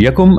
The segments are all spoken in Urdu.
1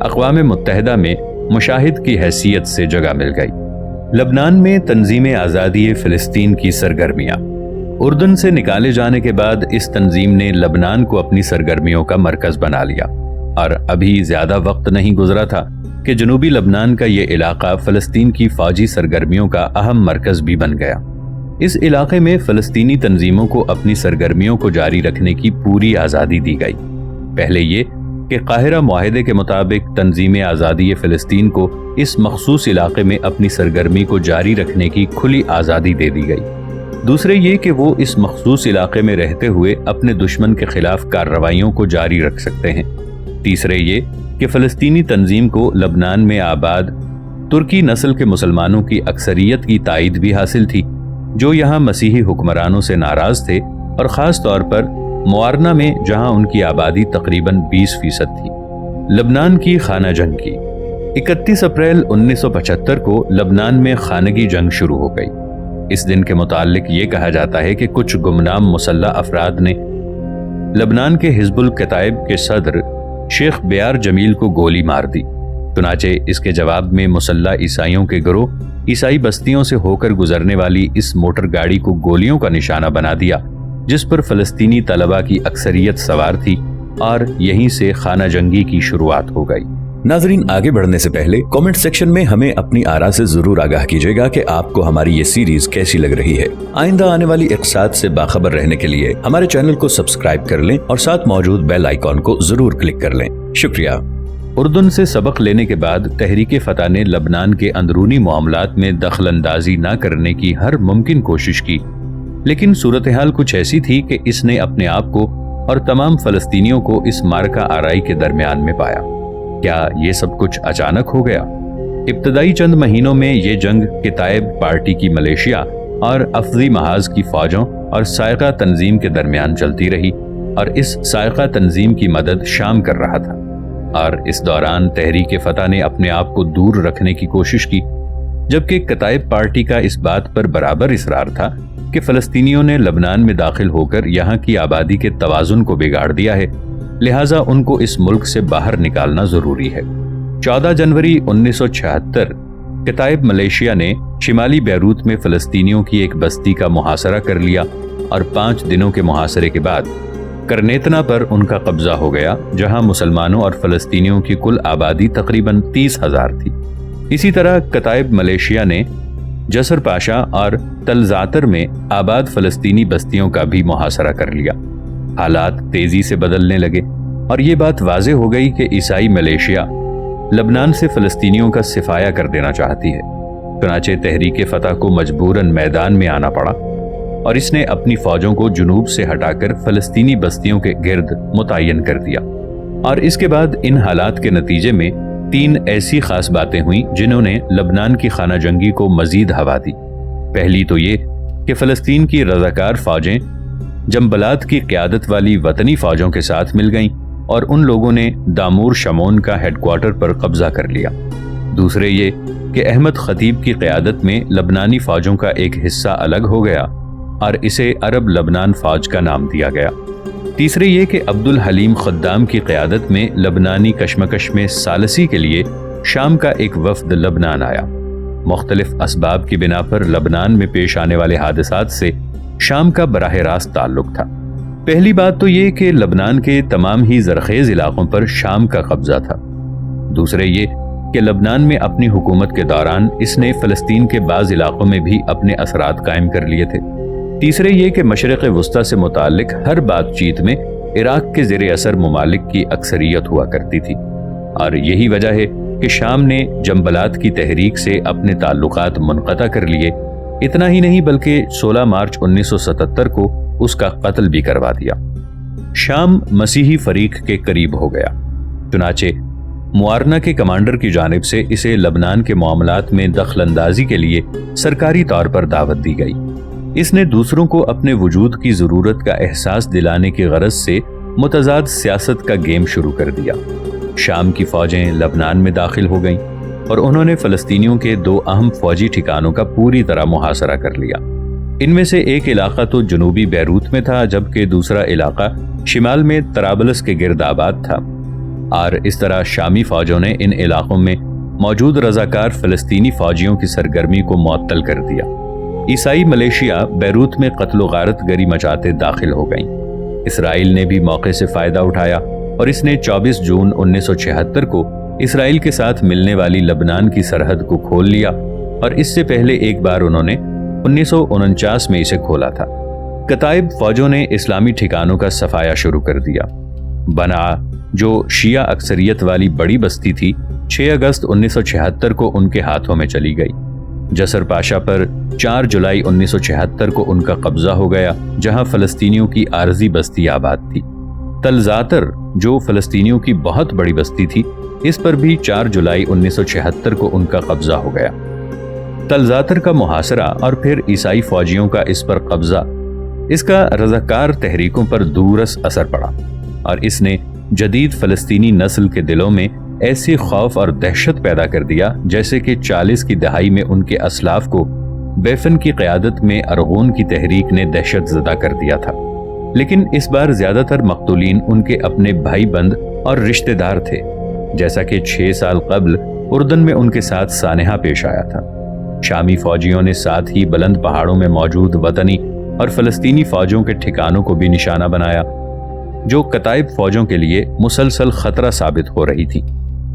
اقوام متحدہ میں مشاہد کی حیثیت سے جگہ مل گئی۔ لبنان میں تنظیم آزادی فلسطین کی سرگرمیاں۔ اردن سے نکالے جانے کے بعد اس تنظیم نے لبنان کو اپنی سرگرمیوں کا مرکز بنا لیا، اور ابھی زیادہ وقت نہیں گزرا تھا کہ جنوبی لبنان کا یہ علاقہ فلسطین کی فوجی سرگرمیوں کا اہم مرکز بھی بن گیا۔ اس علاقے میں فلسطینی تنظیموں کو اپنی سرگرمیوں کو جاری رکھنے کی پوری آزادی دی گئی۔ پہلے یہ کہ قاہرہ معاہدے کے مطابق تنظیم آزادی فلسطین کو اس مخصوص علاقے میں اپنی سرگرمی کو جاری رکھنے کی کھلی آزادی دے دی گئی۔ دوسرے یہ کہ وہ اس مخصوص علاقے میں رہتے ہوئے اپنے دشمن کے خلاف کارروائیوں کو جاری رکھ سکتے ہیں۔ تیسرے یہ کہ فلسطینی تنظیم کو لبنان میں آباد ترکی نسل کے مسلمانوں کی اکثریت کی تائید بھی حاصل تھی، جو یہاں مسیحی حکمرانوں سے ناراض تھے، اور خاص طور پر موارنہ میں جہاں ان کی آبادی تقریباً 20% تھی۔ لبنان کی خانہ جنگ کی 31 اپریل 1975 کو لبنان میں خانگی جنگ شروع ہو گئی۔ اس دن کے متعلق یہ کہا جاتا ہے کہ کچھ گمنام مسلح افراد نے لبنان کے حزب الکتائب کے صدر شیخ بیار جمیل کو گولی مار دی۔ چنانچہ اس کے جواب میں مسلح عیسائیوں کے گروہ عیسائی بستیوں سے ہو کر گزرنے والی اس موٹر گاڑی کو گولیوں کا نشانہ بنا دیا، جس پر فلسطینی طلبہ کی اکثریت سوار تھی، اور یہیں سے خانہ جنگی کی شروعات ہو گئی۔ ناظرین، آگے بڑھنے سے پہلے کامنٹ سیکشن میں ہمیں اپنی آراء سے ضرور آگاہ کیجیے گا کہ آپ کو ہماری یہ سیریز کیسی لگ رہی ہے۔ آئندہ آنے والی اقساط سے باخبر رہنے کے لیے ہمارے چینل کو سبسکرائب کر لیں اور ساتھ موجود بیل آئیکن کو ضرور کلک کر لیں۔ شکریہ۔ اردن سے سبق لینے کے بعد تحریک فتح نے لبنان کے اندرونی معاملات میں دخل اندازی نہ کرنے کی ہر ممکن کوشش کی، لیکن صورتحال کچھ ایسی تھی کہ اس نے اپنے آپ کو اور تمام فلسطینیوں کو اس مارکہ آرائی کے درمیان میں پایا۔ کیا یہ سب کچھ اچانک ہو گیا؟ ابتدائی چند مہینوں میں یہ جنگ کتائب پارٹی کی ملیشیا اور افزی محاذ کی فوجوں اور سائقہ تنظیم کے درمیان چلتی رہی، اور اس سائقہ تنظیم کی مدد شام کر رہا تھا، اور اس دوران تحریک فتح نے اپنے آپ کو دور رکھنے کی کوشش کی، جبکہ کتائب پارٹی کا اس بات پر برابر اصرار تھا کہ فلسطینیوں نے لبنان میں داخل ہو کر یہاں کی آبادی کے توازن کو بگاڑ دیا ہے، لہٰذا ان کو اس ملک سے باہر نکالنا ضروری ہے۔ 14 جنوری 1976 کتائب ملیشیا نے شمالی بیروت میں فلسطینیوں کی ایک بستی کا محاصرہ کر لیا، اور 5 دنوں کے محاصرے کے بعد کرنیتنا پر ان کا قبضہ ہو گیا، جہاں مسلمانوں اور فلسطینیوں کی کل آبادی تقریباً 30,000 تھی۔ اسی طرح کتائب ملیشیا نے جسر پاشا اور تل زعتر میں آباد فلسطینی بستیوں کا بھی محاصرہ کر لیا۔ حالات تیزی سے بدلنے لگے، اور یہ بات واضح ہو گئی کہ عیسائی ملیشیا لبنان سے فلسطینیوں کا صفایا کر دینا چاہتی ہے۔ چنانچہ تحریک فتح کو مجبوراً میدان میں آنا پڑا، اور اس نے اپنی فوجوں کو جنوب سے ہٹا کر فلسطینی بستیوں کے گرد متعین کر دیا۔ اور اس کے بعد ان حالات کے نتیجے میں 3 ایسی خاص باتیں ہوئیں جنہوں نے لبنان کی خانہ جنگی کو مزید ہوا دی۔ پہلی تو یہ کہ فلسطین کی رضاکار فوجیں جنبلات کی قیادت والی وطنی فوجوں کے ساتھ مل گئیں، اور ان لوگوں نے دامور شمون کا ہیڈ کوارٹر پر قبضہ کر لیا۔ دوسرے یہ کہ احمد خطیب کی قیادت میں لبنانی فوجوں کا ایک حصہ الگ ہو گیا، اور اسے عرب لبنان فوج کا نام دیا گیا۔ تیسرے یہ کہ عبد الحلیم خدام کی قیادت میں لبنانی کشمکش میں ثالثی کے لیے شام کا ایک وفد لبنان آیا۔ مختلف اسباب کی بنا پر لبنان میں پیش آنے والے حادثات سے شام کا براہ راست تعلق تھا۔ پہلی بات تو یہ کہ لبنان کے تمام ہی زرخیز علاقوں پر شام کا قبضہ تھا۔ دوسرے یہ کہ لبنان میں اپنی حکومت کے دوران اس نے فلسطین کے بعض علاقوں میں بھی اپنے اثرات قائم کر لیے تھے۔ تیسرے یہ کہ مشرق وسطی سے متعلق ہر بات چیت میں عراق کے زیر اثر ممالک کی اکثریت ہوا کرتی تھی، اور یہی وجہ ہے کہ شام نے جنبلات کی تحریک سے اپنے تعلقات منقطع کر لیے۔ اتنا ہی نہیں بلکہ 16 مارچ 1977 کو اس کا قتل بھی کروا دیا۔ شام مسیحی فریق کے قریب ہو گیا، چنانچہ موارنہ کے کمانڈر کی جانب سے اسے لبنان کے معاملات میں دخل اندازی کے لیے سرکاری طور پر دعوت دی گئی۔ اس نے دوسروں کو اپنے وجود کی ضرورت کا احساس دلانے کی غرض سے متضاد سیاست کا گیم شروع کر دیا۔ شام کی فوجیں لبنان میں داخل ہو گئیں، اور انہوں نے فلسطینیوں کے 2 اہم فوجی ٹھکانوں کا پوری طرح محاصرہ کر لیا۔ ان میں سے ایک علاقہ تو جنوبی بیروت میں تھا، جبکہ دوسرا علاقہ شمال میں طرابلس کے گرد آباد تھا۔ اور اس طرح شامی فوجوں نے ان علاقوں میں موجود رضاکار فلسطینی فوجیوں کی سرگرمی کو معطل کر دیا۔ عیسائی ملیشیا بیروت میں قتل و غارت گری مچاتے داخل ہو گئیں۔ اسرائیل نے بھی موقع سے فائدہ اٹھایا اور اس نے 24 جون 1976 کو اسرائیل کے ساتھ ملنے والی لبنان کی سرحد کو کھول لیا، اور اس سے پہلے ایک بار انہوں نے 1949 میں اسے کھولا تھا۔ کتائب فوجوں نے اسلامی ٹھکانوں کا صفایا شروع کر دیا۔ بنعا، جو شیعہ اکثریت والی بڑی بستی تھی، 6 اگست 1976 کو ان کے ہاتھوں میں چلی گئی۔ جسر پاشا پر 4 جولائی 1976 کو ان کا قبضہ ہو گیا، جہاں فلسطینیوں کی عارضی بستی آباد تھی۔ تل زعتر، جو فلسطینیوں کی بہت بڑی بستی تھی، اس پر بھی 4 جولائی 1976 کو ان کا قبضہ ہو گیا۔ تل زعتر کا محاصرہ اور پھر عیسائی فوجیوں کا اس پر قبضہ، اس کا رضاکار تحریکوں پر دورس اثر پڑا، اور اس نے جدید فلسطینی نسل کے دلوں میں ایسی خوف اور دہشت پیدا کر دیا جیسے کہ 40 کی دہائی میں ان کے اسلاف کو بیفن کی قیادت میں ارغون کی تحریک نے دہشت زدہ کر دیا تھا۔ لیکن اس بار زیادہ تر مقتولین ان کے اپنے بھائی بند اور رشتہ دار تھے، جیسا کہ 6 سال قبل اردن میں ان کے ساتھ سانحہ پیش آیا تھا۔ شامی فوجیوں نے ساتھ ہی بلند پہاڑوں میں موجود وطنی اور فلسطینی فوجوں کے ٹھکانوں کو بھی نشانہ بنایا، جو کتائب فوجوں کے لیے مسلسل خطرہ ثابت ہو رہی تھی۔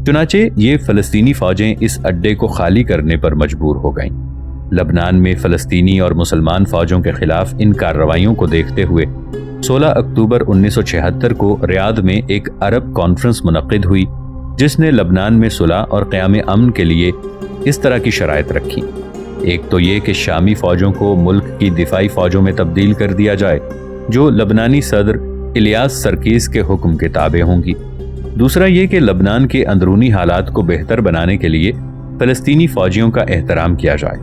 چنانچہ یہ فلسطینی فوجیں اس اڈے کو خالی کرنے پر مجبور ہو گئیں۔ لبنان میں فلسطینی اور مسلمان فوجوں کے خلاف ان کارروائیوں کو دیکھتے ہوئے 16 اکتوبر 1976 کو ریاض میں ایک عرب کانفرنس منعقد ہوئی، جس نے لبنان میں صلح اور قیام امن کے لیے اس طرح کی شرائط رکھی۔ ایک تو یہ کہ شامی فوجوں کو ملک کی دفاعی فوجوں میں تبدیل کر دیا جائے، جو لبنانی صدر الیاس سرکیس کے حکم کے تابع ہوں گی۔ دوسرا یہ کہ لبنان کے اندرونی حالات کو بہتر بنانے کے لیے فلسطینی فوجیوں کا احترام کیا جائے،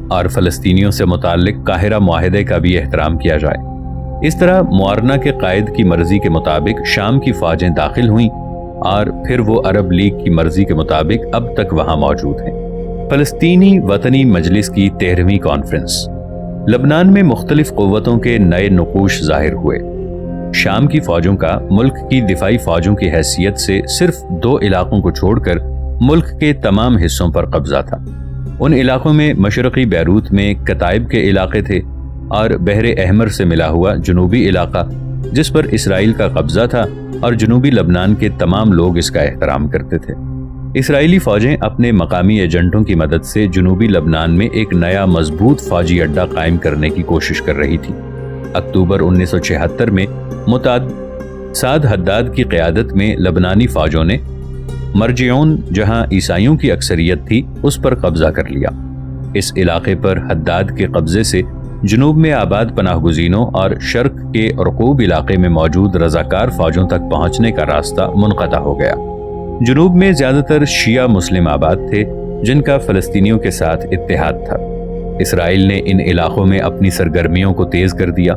اور فلسطینیوں سے متعلق قاہرہ معاہدے کا بھی احترام کیا جائے۔ اس طرح معارنہ کے قائد کی مرضی کے مطابق شام کی فوجیں داخل ہوئیں، اور پھر وہ عرب لیگ کی مرضی کے مطابق اب تک وہاں موجود ہیں۔ فلسطینی وطنی مجلس کی 13ویں کانفرنس۔ لبنان میں مختلف قوتوں کے نئے نقوش ظاہر ہوئے۔ شام کی فوجوں کا ملک کی دفاعی فوجوں کی حیثیت سے صرف 2 علاقوں کو چھوڑ کر ملک کے تمام حصوں پر قبضہ تھا۔ ان علاقوں میں مشرقی بیروت میں کتائب کے علاقے تھے، اور بحر احمر سے ملا ہوا جنوبی علاقہ جس پر اسرائیل کا قبضہ تھا، اور جنوبی لبنان کے تمام لوگ اس کا احترام کرتے تھے۔ اسرائیلی فوجیں اپنے مقامی ایجنٹوں کی مدد سے جنوبی لبنان میں ایک نیا مضبوط فوجی اڈہ قائم کرنے کی کوشش کر رہی تھی۔ اکتوبر 1976 میں سعد حداد کی قیادت میں لبنانی فوجوں نے مرجعون، جہاں عیسائیوں کی اکثریت تھی، اس پر قبضہ کر لیا۔ اس علاقے پر حداد کے قبضے سے جنوب میں آباد پناہ گزینوں اور شرق کے عرقوب علاقے میں موجود رضاکار فوجوں تک پہنچنے کا راستہ منقطع ہو گیا۔ جنوب میں زیادہ تر شیعہ مسلم آباد تھے، جن کا فلسطینیوں کے ساتھ اتحاد تھا۔ اسرائیل نے ان علاقوں میں اپنی سرگرمیوں کو تیز کر دیا۔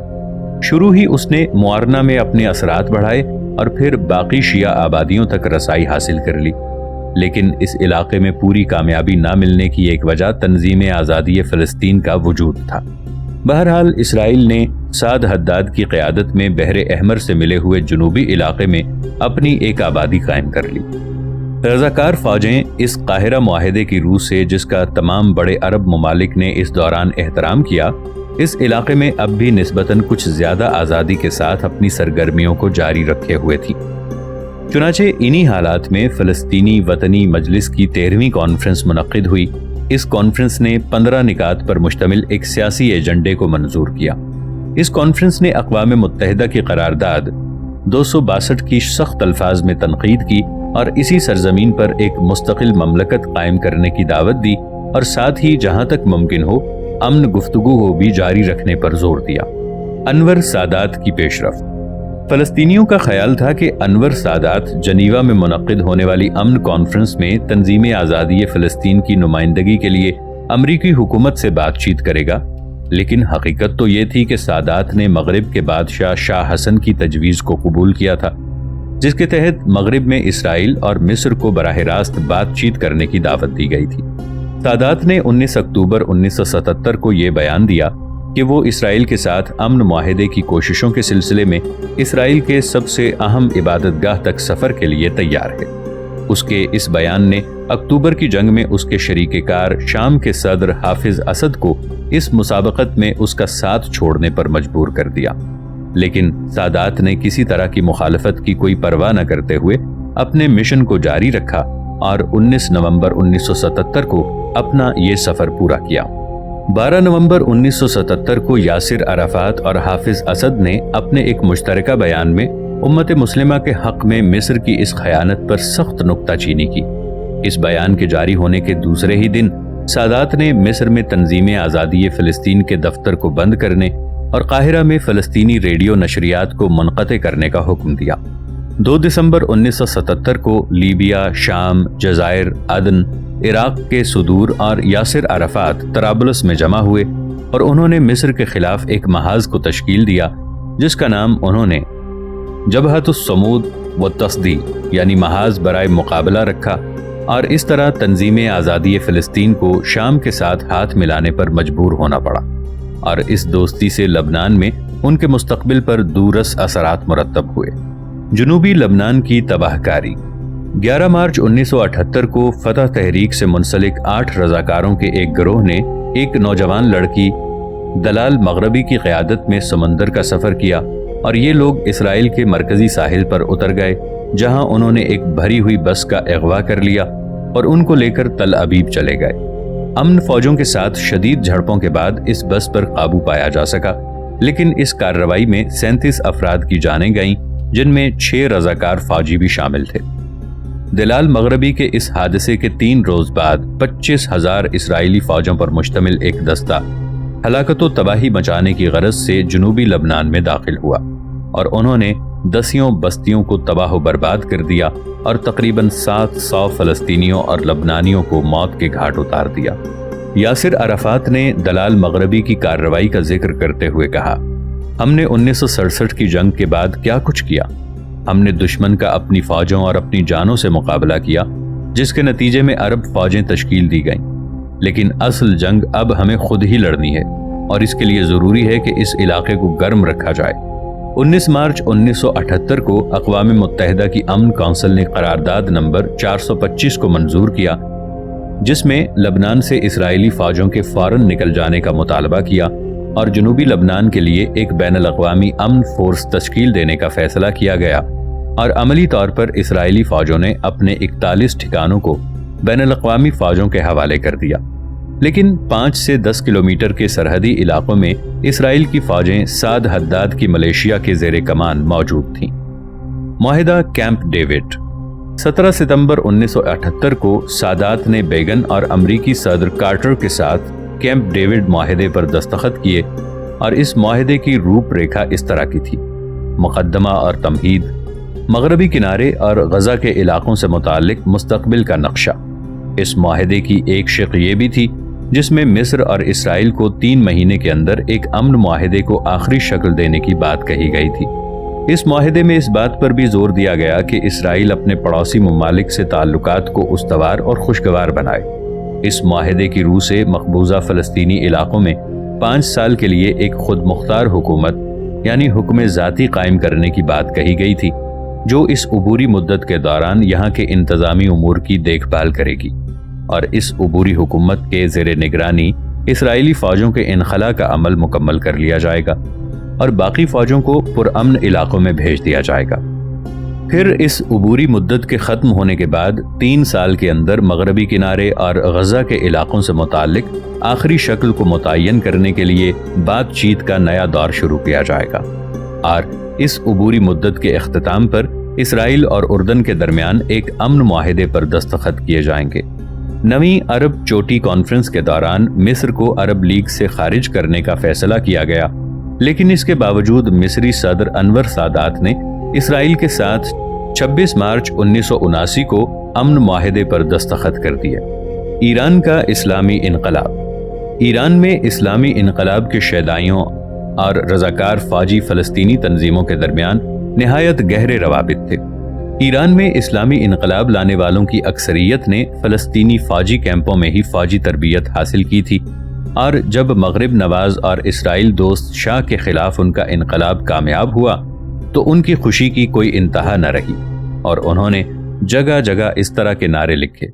شروع ہی اس نے معارنہ میں اپنے اثرات بڑھائے اور پھر باقی شیعہ آبادیوں تک رسائی حاصل کر لی، لیکن اس علاقے میں پوری کامیابی نہ ملنے کی ایک وجہ تنظیم آزادی فلسطین کا وجود تھا۔ بہرحال اسرائیل نے سعد حداد کی قیادت میں بحر احمر سے ملے ہوئے جنوبی علاقے میں اپنی ایک آبادی قائم کر لی۔ رضاکار فوجیں اس قاہرہ معاہدے کی روح سے، جس کا تمام بڑے عرب ممالک نے اس دوران احترام کیا، اس علاقے میں اب بھی نسبتاً کچھ زیادہ آزادی کے ساتھ اپنی سرگرمیوں کو جاری رکھے ہوئے تھی۔ چنانچہ انہی حالات میں فلسطینی وطنی مجلس کی 13ویں کانفرنس منعقد ہوئی۔ اس کانفرنس نے 15 نکات پر مشتمل ایک سیاسی ایجنڈے کو منظور کیا۔ اس کانفرنس نے اقوام متحدہ کی قرارداد 262 کی سخت الفاظ میں تنقید کی اور اسی سرزمین پر ایک مستقل مملکت قائم کرنے کی دعوت دی، اور ساتھ ہی جہاں تک ممکن ہو امن گفتگو کو بھی جاری رکھنے پر زور دیا۔ انور سادات کی پیشرفت۔ فلسطینیوں کا خیال تھا کہ انور سادات جنیوا میں منعقد ہونے والی امن کانفرنس میں تنظیم آزادی فلسطین کی نمائندگی کے لیے امریکی حکومت سے بات چیت کرے گا، لیکن حقیقت تو یہ تھی کہ سادات نے مغرب کے بادشاہ شاہ حسن کی تجویز کو قبول کیا تھا، جس کے تحت مغرب میں اسرائیل اور مصر کو براہ راست بات چیت کرنے کی دعوت دی گئی تھی۔ سادات نے 19 اکتوبر 1977 کو یہ بیان دیا کہ وہ اسرائیل کے ساتھ امن معاہدے کی کوششوں کے سلسلے میں اسرائیل کے سب سے اہم عبادت گاہ تک سفر کے لیے تیار ہے۔ اس کے اس بیان نے اکتوبر کی جنگ میں اس کے شریک کار شام کے صدر حافظ اسد کو اس مسابقت میں اس کا ساتھ چھوڑنے پر مجبور کر دیا، لیکن سادات نے کسی طرح کی مخالفت کی کوئی پرواہ نہ کرتے ہوئے اپنے مشن کو جاری رکھا اور 19 نومبر 1977 کو اپنا یہ سفر پورا کیا۔ 12 نومبر 1977 کو یاسر عرفات اور حافظ اسد نے اپنے ایک مشترکہ بیان میں امت مسلمہ کے حق میں مصر کی اس خیانت پر سخت نکتہ چینی کی۔ اس بیان کے جاری ہونے کے دوسرے ہی دن سادات نے مصر میں تنظیم آزادی فلسطین کے دفتر کو بند کرنے اور قاہرہ میں فلسطینی ریڈیو نشریات کو منقطع کرنے کا حکم دیا۔ 2 دسمبر 1977 کو لیبیا، شام، جزائر، عدن، عراق کے صدور اور یاسر عرفات طرابلس میں جمع ہوئے اور انہوں نے مصر کے خلاف ایک محاذ کو تشکیل دیا جس کا نام انہوں نے جبہت الصمود والتصدی یعنی محاذ برائے مقابلہ رکھا، اور اس طرح تنظیم آزادی فلسطین کو شام کے ساتھ ہاتھ ملانے پر مجبور ہونا پڑا، اور اس دوستی سے لبنان میں ان کے مستقبل پر دورس اثرات مرتب ہوئے۔ جنوبی لبنان کی تباہ کاری۔ 11 مارچ 1978 کو فتح تحریک سے منسلک 8 رضاکاروں کے ایک گروہ نے ایک نوجوان لڑکی دلال مغربی کی قیادت میں سمندر کا سفر کیا، اور یہ لوگ اسرائیل کے مرکزی ساحل پر اتر گئے، جہاں انہوں نے ایک بھری ہوئی بس کا اغوا کر لیا اور ان کو لے کر تل ابیب چلے گئے۔ امن فوجوں کے ساتھ شدید جھڑپوں کے بعد اس بس پر قابو پایا جا سکا، لیکن اس کارروائی میں 37 افراد کی جانیں گئیں، جن میں 6 رضاکار فوجی بھی شامل تھے۔ دلال مغربی کے اس حادثے کے 3 روز بعد 25,000 اسرائیلی فوجوں پر مشتمل ایک دستہ ہلاکت و تباہی مچانے کی غرض سے جنوبی لبنان میں داخل ہوا، اور انہوں نے دسیوں بستیوں کو تباہ و برباد کر دیا اور تقریباً 700 فلسطینیوں اور لبنانیوں کو موت کے گھاٹ اتار دیا۔ یاسر عرفات نے دلال مغربی کی کارروائی کا ذکر کرتے ہوئے کہا، ہم نے 1967 کی جنگ کے بعد کیا کچھ کیا؟ ہم نے دشمن کا اپنی فوجوں اور اپنی جانوں سے مقابلہ کیا، جس کے نتیجے میں عرب فوجیں تشکیل دی گئیں، لیکن اصل جنگ اب ہمیں خود ہی لڑنی ہے، اور اس کے لیے ضروری ہے کہ اس علاقے کو گرم رکھا جائے۔ 19 مارچ 1978 کو اقوام متحدہ کی امن کونسل نے قرارداد نمبر 425 کو منظور کیا، جس میں لبنان سے اسرائیلی فوجوں کے فوراً نکل جانے کا مطالبہ کیا اور جنوبی لبنان کے لیے ایک بین الاقوامی امن فورس تشکیل دینے کا فیصلہ کیا گیا، اور عملی طور پر اسرائیلی فوجوں نے اپنے 41 ٹھکانوں کو بین الاقوامی فوجوں کے حوالے کر دیا، لیکن 5 سے 10 کلومیٹر کے سرحدی علاقوں میں اسرائیل کی فوجیں سعد حداد کی ملیشیا کے زیر کمان موجود تھیں۔ معاہدہ کیمپ ڈیوڈ۔ 17 ستمبر 1978 کو سادات نے بیگن اور امریکی صدر کارٹر کے ساتھ کیمپ ڈیوڈ معاہدے پر دستخط کیے، اور اس معاہدے کی روپ ریکھا اس طرح کی تھی: مقدمہ اور تمہید، مغربی کنارے اور غزہ کے علاقوں سے متعلق مستقبل کا نقشہ۔ اس معاہدے کی ایک شق یہ بھی تھی جس میں مصر اور اسرائیل کو 3 مہینے کے اندر ایک امن معاہدے کو آخری شکل دینے کی بات کہی گئی تھی۔ اس معاہدے میں اس بات پر بھی زور دیا گیا کہ اسرائیل اپنے پڑوسی ممالک سے تعلقات کو استوار اور خوشگوار بنائے۔ اس معاہدے کی روح سے مقبوضہ فلسطینی علاقوں میں 5 سال کے لیے ایک خود مختار حکومت یعنی حکم ذاتی قائم کرنے کی بات کہی گئی تھی، جو اس عبوری مدت کے دوران یہاں کے انتظامی امور کی دیکھ بھال کرے گی، اور اس عبوری حکومت کے زیر نگرانی اسرائیلی فوجوں کے انخلا کا عمل مکمل کر لیا جائے گا اور باقی فوجوں کو پرامن علاقوں میں بھیج دیا جائے گا۔ پھر اس عبوری مدت کے ختم ہونے کے بعد 3 سال کے اندر مغربی کنارے اور غزہ کے علاقوں سے متعلق آخری شکل کو متعین کرنے کے لیے بات چیت کا نیا دور شروع کیا جائے گا، اور اس عبوری مدت کے اختتام پر اسرائیل اور اردن کے درمیان ایک امن معاہدے پر دستخط کیے جائیں گے۔ نویں عرب چوٹی کانفرنس کے دوران مصر کو عرب لیگ سے خارج کرنے کا فیصلہ کیا گیا، لیکن اس کے باوجود مصری صدر انور سادات نے اسرائیل کے ساتھ 26 مارچ 1979 کو امن معاہدے پر دستخط کر دیا۔ ایران کا اسلامی انقلاب۔ ایران میں اسلامی انقلاب کے شیدائیوں اور رضاکار فوجی فلسطینی تنظیموں کے درمیان نہایت گہرے روابط تھے۔ ایران میں اسلامی انقلاب لانے والوں کی اکثریت نے فلسطینی فوجی کیمپوں میں ہی فوجی تربیت حاصل کی تھی، اور جب مغرب نواز اور اسرائیل دوست شاہ کے خلاف ان کا انقلاب کامیاب ہوا تو ان کی خوشی کی کوئی انتہا نہ رہی اور انہوں نے جگہ جگہ اس طرح کے نعرے لکھے: